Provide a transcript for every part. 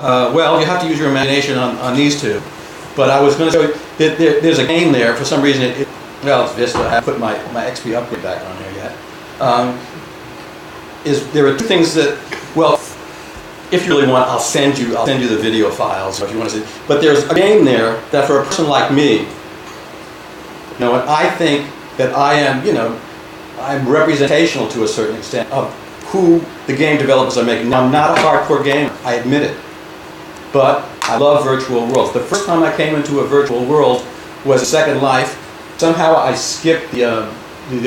Well, you have to use your imagination on these two. But I was going to show you that there's a game there. For some reason, well, it's Vista. I haven't put my XP upgrade back on here yet. There are two things that, well, if you really want, I'll send you the video files if you want to see. But there's a game there that for a person like me, I think that I am, I'm representational to a certain extent of who the game developers are making. Now, I'm not a hardcore gamer, I admit it, but I love virtual worlds. The first time I came into a virtual world was Second Life. Somehow I skipped the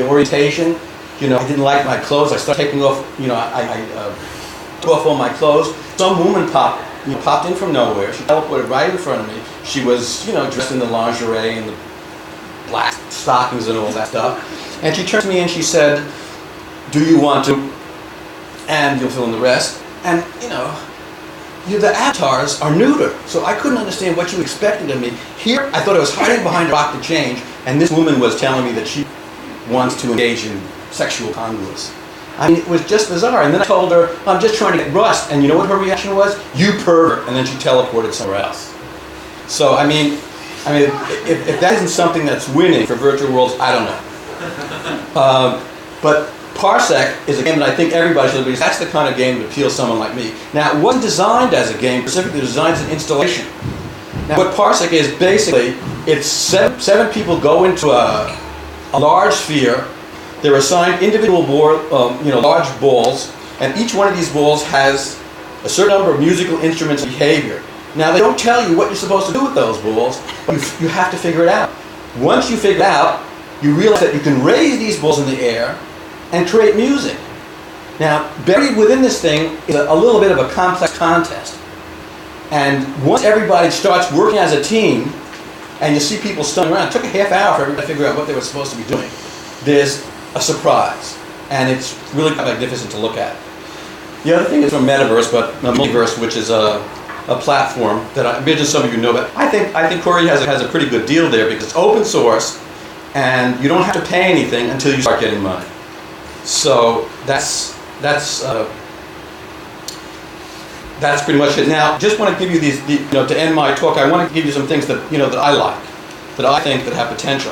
orientation. I didn't like my clothes. I started taking off, I took off all my clothes. Some woman popped in from nowhere. She teleported right in front of me. She was, dressed in the lingerie and the black stockings and all that stuff. And she turned to me and she said, "Do you want to?" And you'll fill in the rest. And, the avatars are neuter, so I couldn't understand what you expected of me. Here, I thought I was hiding behind a rock to change, and this woman was telling me that she wants to engage in sexual congress. I mean, it was just bizarre. And then I told her, "I'm just trying to get rust." And you know what her reaction was? "You pervert." And then she teleported somewhere else. So, I mean, if that isn't something that's winning for virtual worlds, I don't know. But Parsec is a game that I think everybody should be. That's the kind of game that appeals to someone like me. Now, it wasn't designed as a game, specifically designed as an installation. Now, what Parsec is basically, it's seven people go into a large sphere. They're assigned individual large balls, and each one of these balls has a certain number of musical instruments and behavior. Now, they don't tell you what you're supposed to do with those balls, but you have to figure it out. Once you figure it out, you realize that you can raise these balls in the air and create music. Now, buried within this thing is a little bit of a complex contest. And once everybody starts working as a team, and you see people stumbling around, it took a half hour for everybody to figure out what they were supposed to be doing. There's a surprise, and it's really quite magnificent to look at. The other thing is from Metaverse, but Multiverse, which is a platform that I imagine some of you know about. I think Corey has a pretty good deal there because it's open source, and you don't have to pay anything until you start getting money. So that's pretty much it. Now, just want to give you these, to end my talk, I want to give you some things that that I like, that I think that have potential.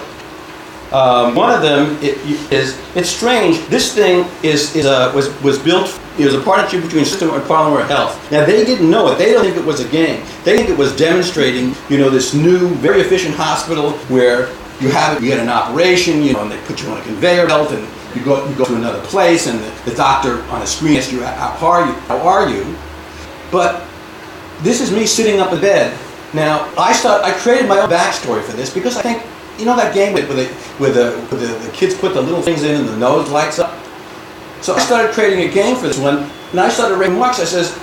One of them is it's strange. This thing was built. It was a partnership between System and Parliament Health. Now they didn't know it. They don't think it was a game. They think it was demonstrating this new, very efficient hospital where you get an operation, and they put you on a conveyor belt and you go to another place, and the doctor on a screen asks you, how are you? But this is me sitting up in bed. Now, I created my own backstory for this because I think, that game where the kids put the little things in and the nose lights up? So I started creating a game for this one, and I started writing marks. I says,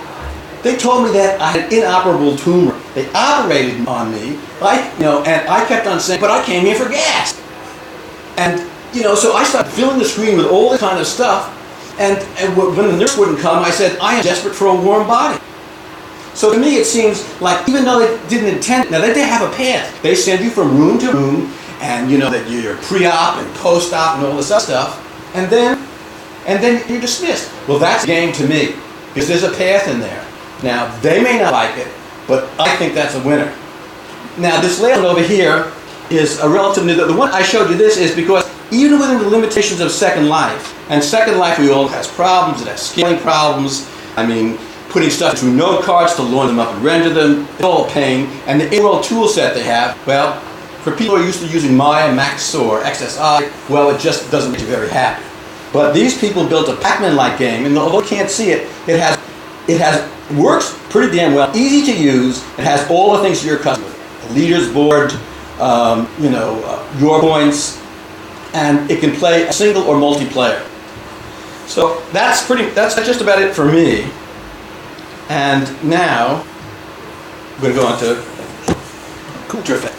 they told me that I had an inoperable tumor. They operated on me, and I kept on saying, but I came here for gas. And so I started filling the screen with all this kind of stuff, and when the nurse wouldn't come, I said, I am desperate for a warm body. So to me it seems like, even though they didn't intend it, now they have a path. They send you from room to room, and that you're pre-op and post-op and all this other stuff, and then you're dismissed. Well, that's a game to me, because there's a path in there. Now, they may not like it, but I think that's a winner. Now, this last one over here is a relative new. The one I showed you this is because even within the limitations of Second Life, and Second Life we all has problems, it has scaling problems, putting stuff through node cards to launch them up and render them, it's all a pain, and the in-world tool set they have, well, for people who are used to using Maya, Max, or XSI, well, it just doesn't make you very happy. But these people built a Pac-Man-like game, and although you can't see it, it works pretty damn well, easy to use, it has all the things you're accustomed to. The leader's board, your points, and it can play a single or multiplayer. So that's just about it for me. And now we're going to go on to Cool Effect.